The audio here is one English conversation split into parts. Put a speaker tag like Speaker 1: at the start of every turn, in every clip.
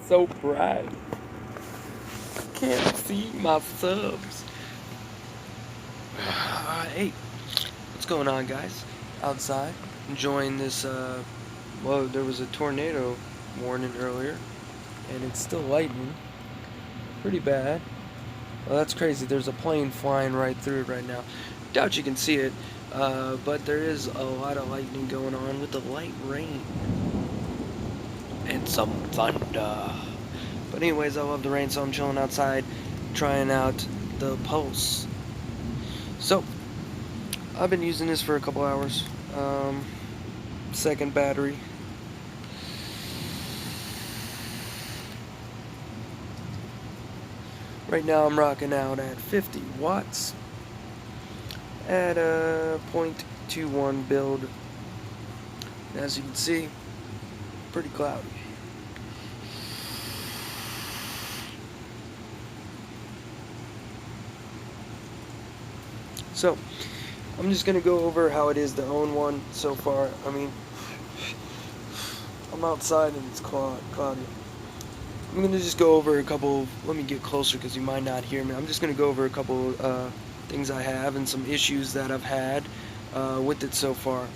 Speaker 1: so bright. I can't see my subs. Hey, what's going on, guys? Outside, enjoying this, well, there was a tornado warning earlier, and it's still lightning. Pretty bad. Well, that's crazy. There's a plane flying right through it right now. Doubt you can see it, but there is a lot of lightning going on with the light rain. And some thunder. But anyways, I love the rain, so I'm chilling outside, trying out the Pulse. So, I've been using this for a couple hours. Second battery. Right now I'm rocking out at 50 watts at a 0.21 build. As you can see, pretty cloudy. So, I'm just going to go over how it is to own one so far. I mean, I'm outside and it's cloudy. I'm going to just go over a couple, let me get closer because you might not hear me. I'm just going to go over a couple things I have and some issues that I've had with it so far.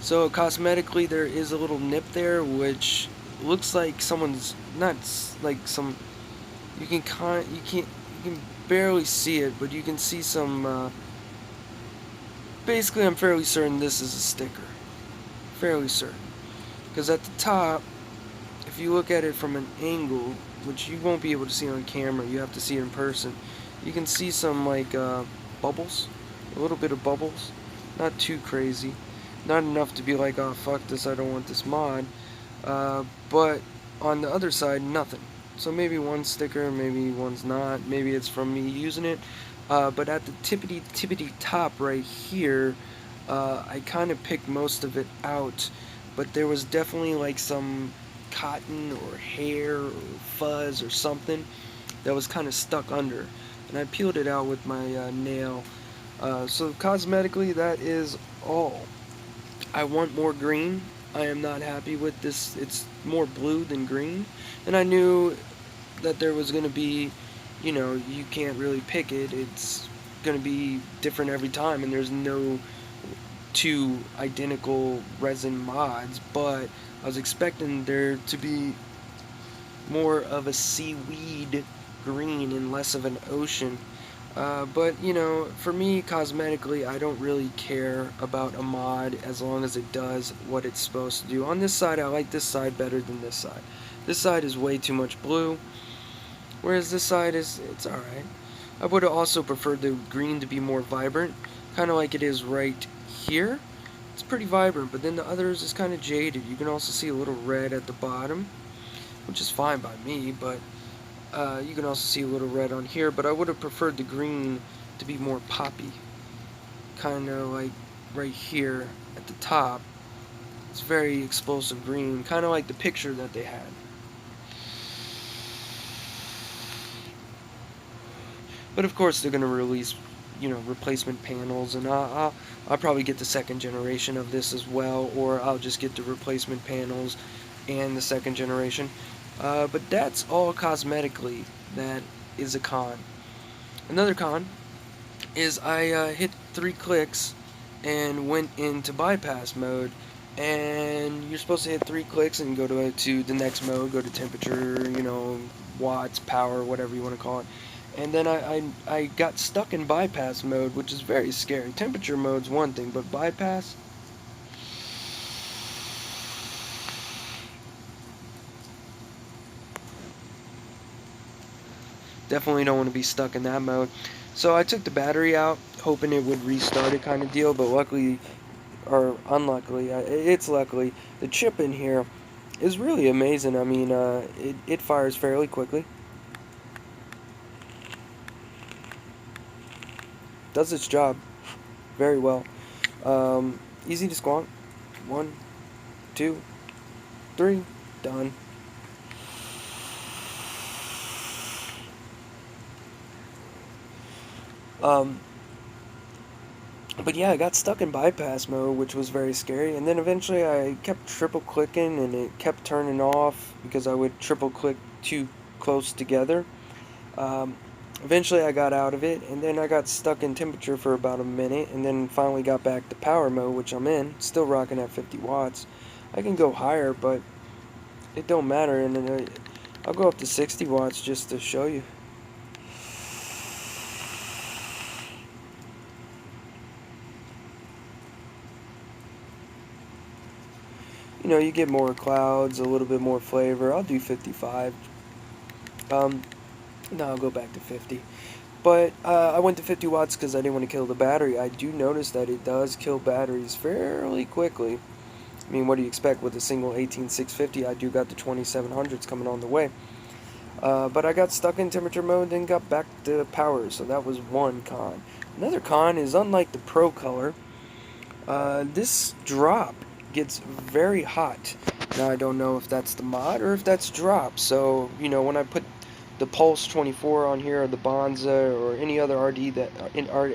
Speaker 1: So cosmetically there is a little nip there which looks like someone's, not like some, you can barely see it, but you can see some, basically I'm fairly certain this is a sticker. Fairly certain. Because at the top, if you look at it from an angle, which you won't be able to see on camera, you have to see it in person, you can see some like bubbles, a little bit of bubbles, not too crazy, not enough to be like, oh fuck this, I don't want this mod, but on the other side, nothing. So maybe one's sticker, maybe one's not, maybe it's from me using it, but at the tippity top right here, I kind of picked most of it out, but there was definitely like some cotton or hair or fuzz or something that was kind of stuck under, and I peeled it out with my nail. So cosmetically that is all. I want more green. I am not happy with this. It's more blue than green, and I knew that there was going to be, you know, you can't really pick it. It's going to be different every time, and there's no two identical resin mods, but I was expecting there to be more of a seaweed green and less of an ocean. But, you know, for me, cosmetically, I don't really care about a mod as long as it does what it's supposed to do. On this side, I like this side better than this side. This side is way too much blue, whereas this side it's alright. I would have also preferred the green to be more vibrant, kind of like it is right here. It's pretty vibrant, but then the others is kind of jaded. You can also see a little red at the bottom, which is fine by me, but you can also see a little red on here, but I would have preferred the green to be more poppy. Kind of like right here at the top. It's very explosive green, kind of like the picture that they had. But of course they're going to release, you know, replacement panels, and I'll probably get the second generation of this as well, or I'll just get the replacement panels and the second generation. But that's all cosmetically. That is a con. Another con is I hit 3 clicks and went into bypass mode, and you're supposed to hit 3 clicks and go to the next mode, go to temperature, you know, watts, power, whatever you want to call it. And then I got stuck in bypass mode, which is very scary. Temperature mode's one thing, but bypass? Definitely don't want to be stuck in that mode. So I took the battery out, hoping it would restart it kind of deal, but luckily, or unluckily, it's luckily, the chip in here is really amazing. I mean, it fires fairly quickly. Does its job very well. Easy to squonk. 1, 2, 3, done. But yeah, I got stuck in bypass mode, which was very scary, and then eventually I kept triple clicking and it kept turning off because I would triple click too close together. Um, Eventually I got out of it, and then I got stuck in temperature for about a minute, and then finally got back to power mode, which I'm in, still rocking at 50 watts. I can go higher, but it don't matter, and then I'll go up to 60 watts just to show you. You know, you get more clouds, a little bit more flavor. I'll do 55. Um, no, I'll go back to 50. But I went to 50 watts because I didn't want to kill the battery. I do notice that it does kill batteries fairly quickly. I mean, what do you expect with a single 18650? I do got the 2700s coming on the way. But I got stuck in temperature mode, then got back to power, so that was one con. Another con is, unlike the Pro Color, this drop gets very hot. Now I don't know if that's the mod or if that's drop. So, you know, when I put the Pulse 24 on here, or the Bonza, or any other RD that any other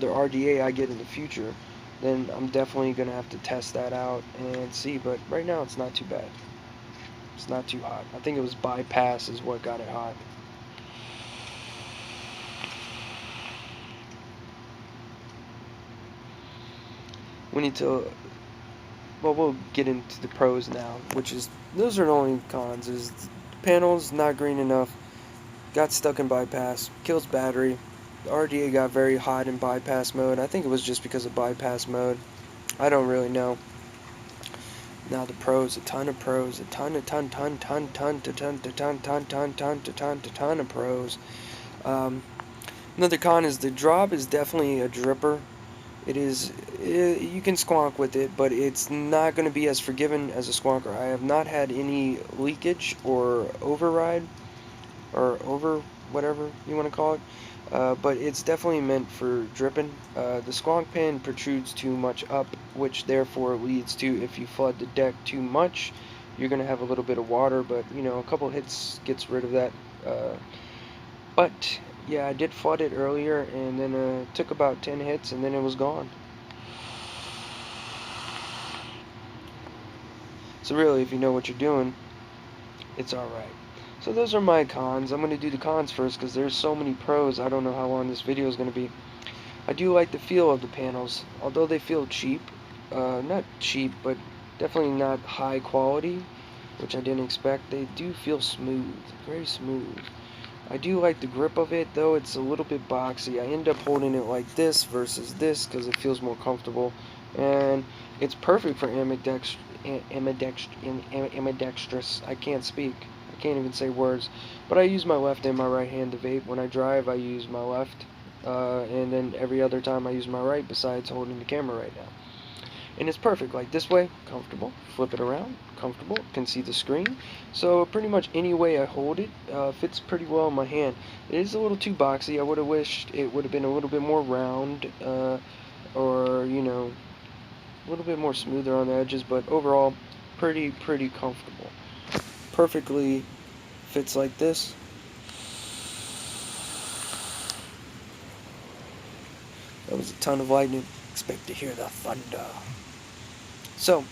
Speaker 1: RDA I get in the future, then I'm definitely gonna have to test that out and see. But right now it's not too bad. It's not too hot. I think it was bypass is what got it hot. We need to, well, we'll get into the pros now, which is, those are the only cons, is panels not green enough, got stuck in bypass, kills battery, the RDA got very hot in bypass mode. I think it was just because of bypass mode. I don't really know. Now the pros, a ton of pros, a ton of pros. Another con is the drop is definitely a dripper. It is, you can squonk with it, but it's not going to be as forgiving as a squonker. I have not had any leakage or override, or over, whatever you want to call it, but it's definitely meant for dripping. The squonk pin protrudes too much up, which therefore leads to, if you flood the deck too much, you're going to have a little bit of water, but, you know, a couple hits gets rid of that. But yeah, I did flood it earlier, and then took about 10 hits, and then it was gone. So really, if you know what you're doing, it's alright. So those are my cons. I'm going to do the cons first because there's so many pros. I don't know how long this video is going to be. I do like the feel of the panels, although they feel cheap. Not cheap, but definitely not high quality, which I didn't expect. They do feel smooth, very smooth. I do like the grip of it, though it's a little bit boxy. I end up holding it like this versus this because it feels more comfortable, and it's perfect for ambidextrous. I can't speak. I can't even say words. But I use my left and my right hand to vape. When I drive, I use my left, and then every other time I use my right, besides holding the camera right now. And it's perfect, like this way, comfortable, flip it around, comfortable, can see the screen. So pretty much any way I hold it fits pretty well in my hand. It is a little too boxy. I would have wished it would have been a little bit more round, or, you know, a little bit more smoother on the edges, but overall pretty comfortable. Perfectly fits like this. That was a ton of lightning. Expect to hear the thunder. So,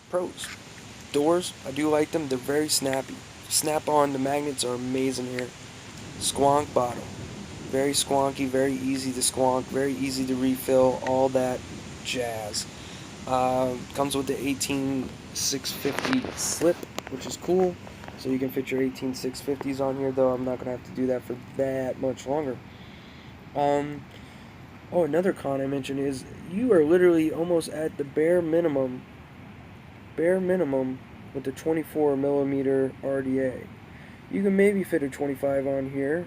Speaker 1: pros. Doors, I do like them. They're very snappy. Snap on, the magnets are amazing here. Squonk bottom. Very squonky, very easy to squonk, very easy to refill, all that jazz. Comes with the 18650 slip, which is cool. So you can fit your 18650s on here, though I'm not going to have to do that for that much longer. Oh, another con I mentioned is you are literally almost at the bare minimum with the 24 millimeter RDA. You can maybe fit a 25 on here,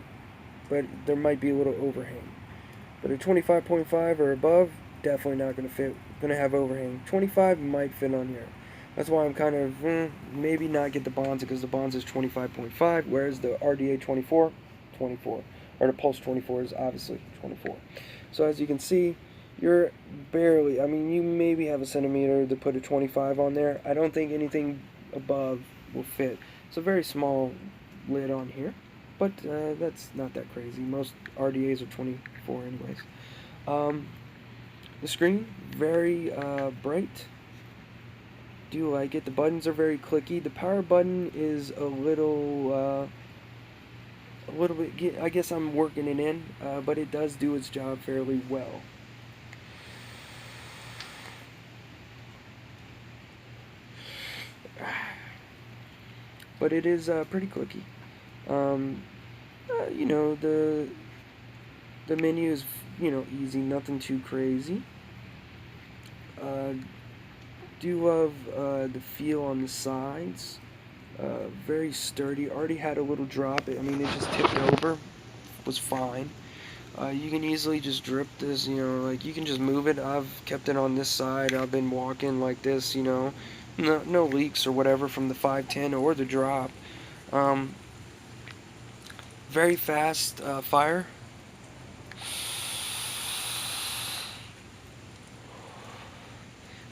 Speaker 1: but there might be a little overhang. But a 25.5 or above, definitely not going to fit. Going to have overhang. 25 might fit on here. That's why I'm kind of maybe not get the Bonza, because the Bonza is 25.5, whereas the RDA 24, or the Pulse 24 is obviously 24. So as you can see, you're barely, I mean, you maybe have a centimeter to put a 25 on there. I don't think anything above will fit. It's a very small lid on here, but that's not that crazy. Most RDAs are 24 anyways. The screen, very bright. Do like it. The buttons are very clicky. The power button is a little bit, I guess I'm working it in, but it does do its job fairly well. But it is pretty clicky. You know, the menu is, you know, easy, nothing too crazy. Do love the feel on the sides. Very sturdy. Already had a little drop. I mean, it just tipped over. Was fine. You can easily just drip this, you know, like you can just move it. I've kept it on this side. I've been walking like this, you know. No leaks or whatever from the 510 or the drop. Very fast fire.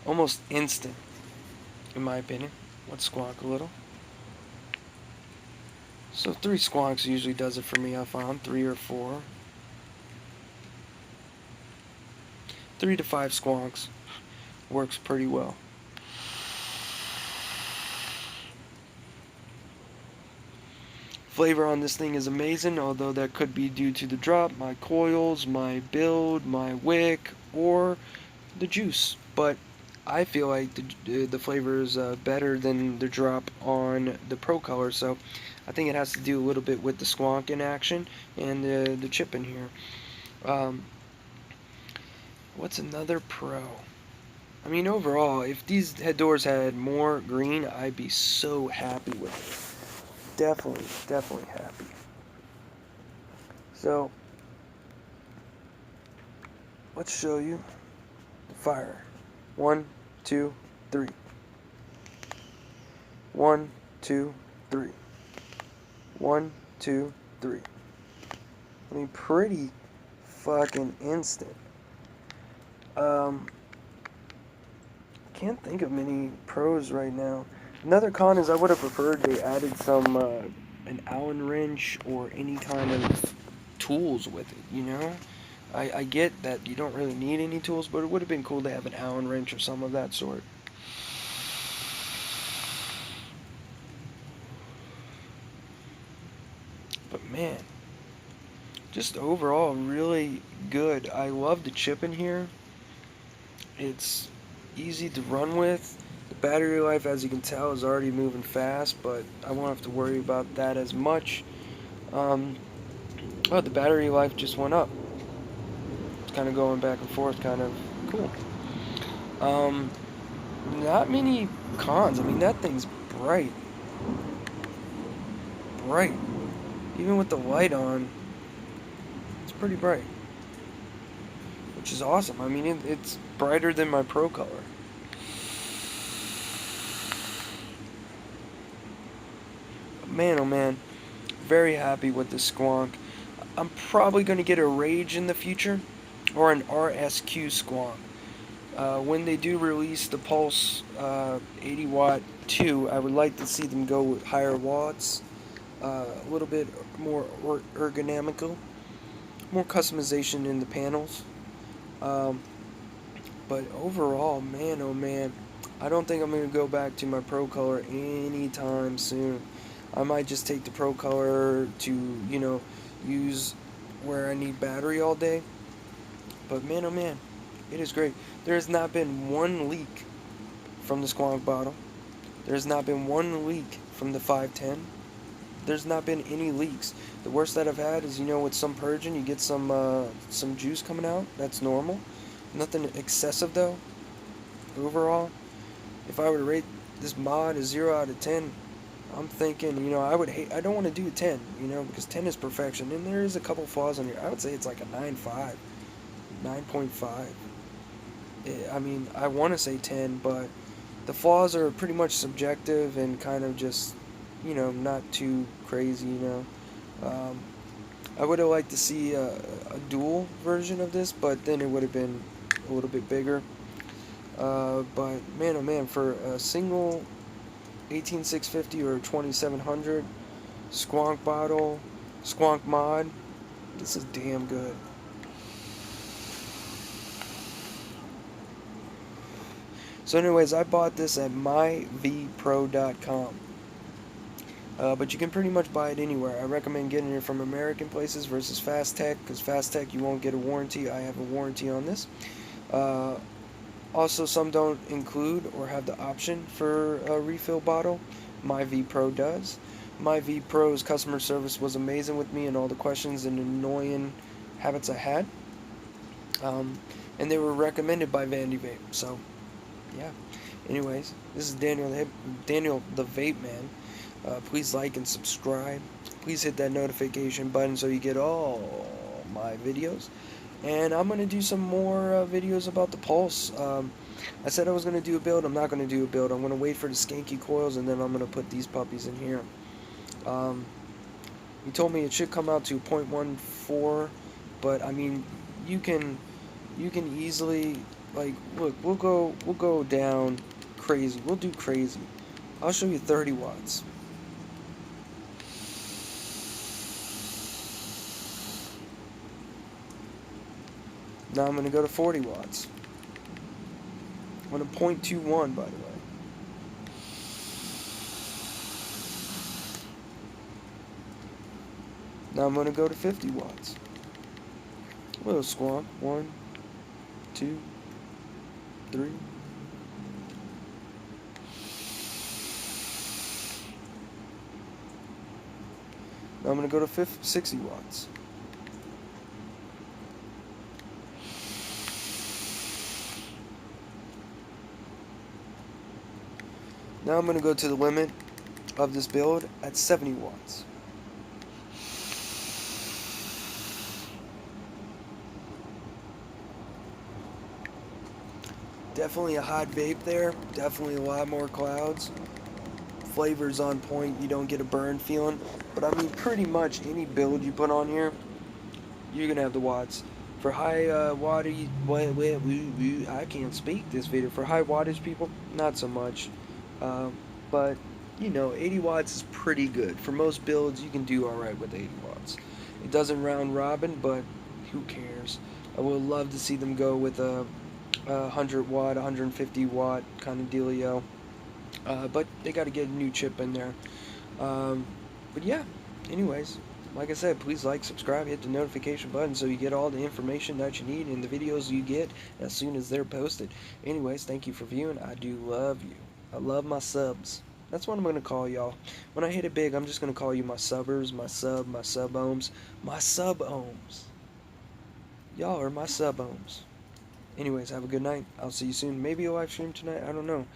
Speaker 1: Almost instant, in my opinion. Let's squawk a little. So 3 squawks usually does it for me, I found. 3 or 4. 3 to 5 squawks works pretty well. Flavor on this thing is amazing, although that could be due to the drop, my coils, my build, my wick, or the juice. But I feel like the flavor is better than the drop on the Pro Color, so I think it has to do a little bit with the squonk in action and the chip in here. What's another pro? I mean, overall, if these head doors had more green, I'd be so happy with it. Definitely happy. So, let's show you the fire. 1, 2, 3. 1, 2, 3. 1, 2, 3. I mean, pretty fucking instant. Can't think of many pros right now. Another con is I would have preferred they added some an Allen wrench or any kind of tools with it, you know? I get that you don't really need any tools, but it would have been cool to have an Allen wrench or some of that sort. But man, just overall really good. I love the chip in here. It's easy to run with. The battery life, as you can tell, is already moving fast, but I won't have to worry about that as much. Oh, the battery life just went up. It's kind of going back and forth, kind of cool. Not many cons. I mean, that thing's bright. Bright. Even with the light on, it's pretty bright. Which is awesome. I mean, it's brighter than my Pro Color. Man, oh man, very happy with this squonk. I'm probably going to get a Rage in the future, or an RSQ squonk. When they do release the Pulse 80 watt 2, I would like to see them go with higher watts, a little bit more ergonomical, more customization in the panels. But overall, man, oh man, I don't think I'm going to go back to my Pro Color anytime soon. I might just take the Pro Color to, you know, use where I need battery all day. But man, oh man, it is great. There has not been one leak from the squonk bottle. There has not been one leak from the 510. There's not been any leaks. The worst that I've had is, you know, with some purging, you get some juice coming out. That's normal. Nothing excessive though. Overall, if I were to rate this mod a 0 out of 10, I'm thinking, you know, I don't want to do a 10, you know, because 10 is perfection, and there is a couple flaws on here. I would say it's like a 9.5, 9.5. I mean, I want to say 10, but the flaws are pretty much subjective and kind of just, you know, not too crazy, you know. I would have liked to see a dual version of this, but then it would have been a little bit bigger. But man, oh man, for a single 18650 or 2700 squonk bottle, Squonk mod. This is damn good. So anyways, I bought this at myvpro.com. But you can pretty much buy it anywhere. I recommend getting it from American places versus Fast Tech, because Fast Tech you won't get a warranty. I have a warranty on this. Also, some don't include or have the option for a refill bottle. MyVPro does. MyVPro's customer service was amazing with me and all the questions and annoying habits I had. And they were recommended by Vandy Vape. So, yeah. Anyways, this is Daniel the Vape Man. Please like and subscribe. Please hit that notification button so you get all my videos. And I'm going to do some more videos about the Pulse. I said I was going to do a build. I'm not going to do a build. I'm going to wait for the skanky coils, and then I'm going to put these puppies in here. He told me it should come out to 0.14, but I mean, you can easily, like, look, we'll go down crazy. We'll do crazy. I'll show you 30 watts. Now I'm going to go to 40 watts. I'm going to 0.21, by the way. Now I'm going to go to 50 watts. A little squonk. 1, 2, 3. Now I'm going to go to 60 watts. Now I'm going to go to the limit of this build at 70 watts. Definitely a hot vape there. Definitely a lot more clouds. Flavor's on point. You don't get a burn feeling. But I mean, pretty much any build you put on here, you're going to have the watts. For high wattage, I can't speak this video. For high wattage people, not so much. But, you know, 80 watts is pretty good. For most builds, you can do alright with 80 watts. It doesn't round robin, but who cares? I would love to see them go with a 100 watt, 150 watt kind of dealio. But they got to get a new chip in there. But yeah, anyways, like I said, please like, subscribe, hit the notification button so you get all the information that you need in the videos you get as soon as they're posted. Anyways, thank you for viewing. I do love you. I love my subs. That's what I'm going to call y'all. When I hit it big, I'm just going to call you my subbers, my sub-ohms, my sub-ohms. Y'all are my sub-ohms. Anyways, have a good night. I'll see you soon. Maybe a live stream tonight. I don't know.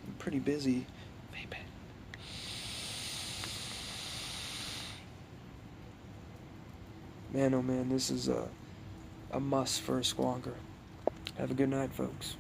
Speaker 1: I'm pretty busy. Vape it. Man, oh man, this is a must for a squonker. Have a good night, folks.